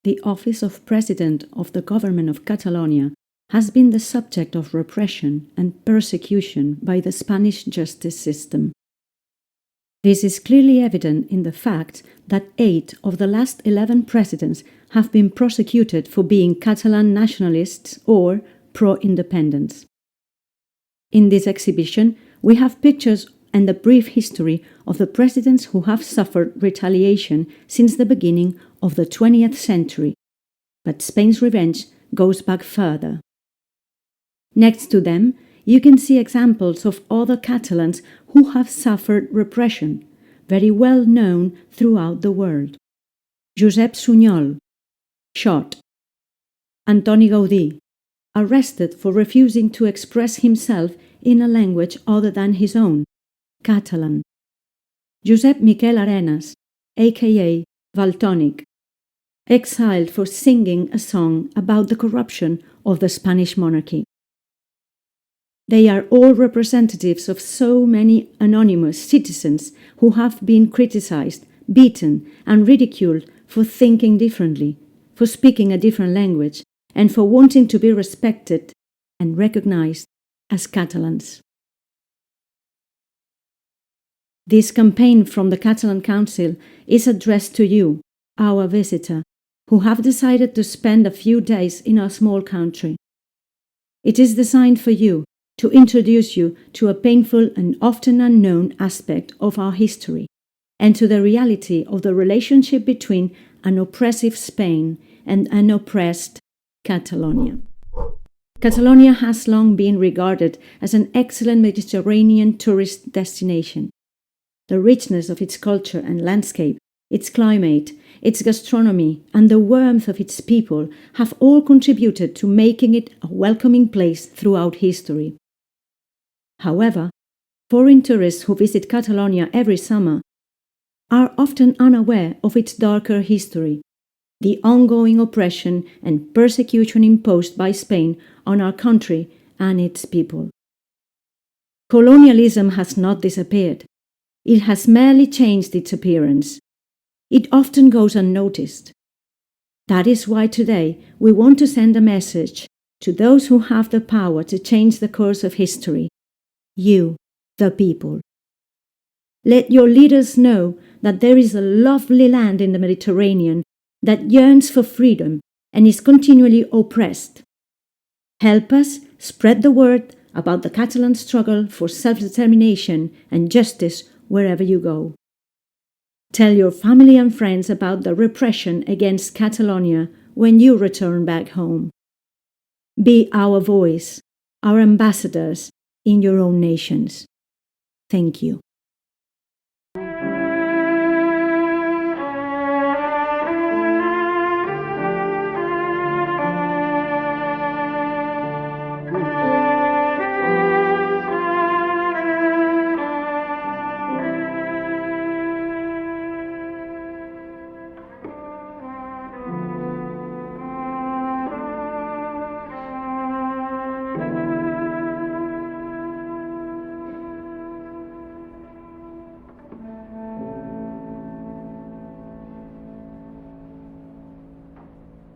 The office of President of the Government of Catalonia has been the subject of repression and persecution by the Spanish justice system. This is clearly evident in the fact that 8 of the last 11 presidents have been prosecuted for being Catalan nationalists or pro-independence. In this exhibition, we have pictures and a brief history of the presidents who have suffered retaliation since the beginning of the 20th century, but Spain's revenge goes back further. Next to them, you can see examples of other Catalans who have suffered repression, very well known throughout the world. Josep Sunyol, shot. Antoni Gaudí, arrested for refusing to express himself in a language other than his own, Catalan. Josep Miquel Arenas, aka Valtònyc, exiled for singing a song about the corruption of the Spanish monarchy. They are all representatives of so many anonymous citizens who have been criticized, beaten, and ridiculed for thinking differently, for speaking a different language, and for wanting to be respected and recognized as Catalans. This campaign from the Catalan Council is addressed to you, our visitor, who have decided to spend a few days in our small country. It is designed for you to introduce you to a painful and often unknown aspect of our history and to the reality of the relationship between an oppressive Spain and an oppressed Catalonia. Catalonia has long been regarded as an excellent Mediterranean tourist destination. The richness of its culture and landscape, its climate, its gastronomy, and the warmth of its people have all contributed to making it a welcoming place throughout history. However, foreign tourists who visit Catalonia every summer are often unaware of its darker history, the ongoing oppression and persecution imposed by Spain on our country and its people. Colonialism has not disappeared. It has merely changed its appearance. It often goes unnoticed. That is why today we want to send a message to those who have the power to change the course of history. You, the people. Let your leaders know that there is a lovely land in the Mediterranean that yearns for freedom and is continually oppressed. Help us spread the word about the Catalan struggle for self-determination and justice wherever you go. Tell your family and friends about the repression against Catalonia when you return back home. Be our voice, our ambassadors in your own nations. Thank you.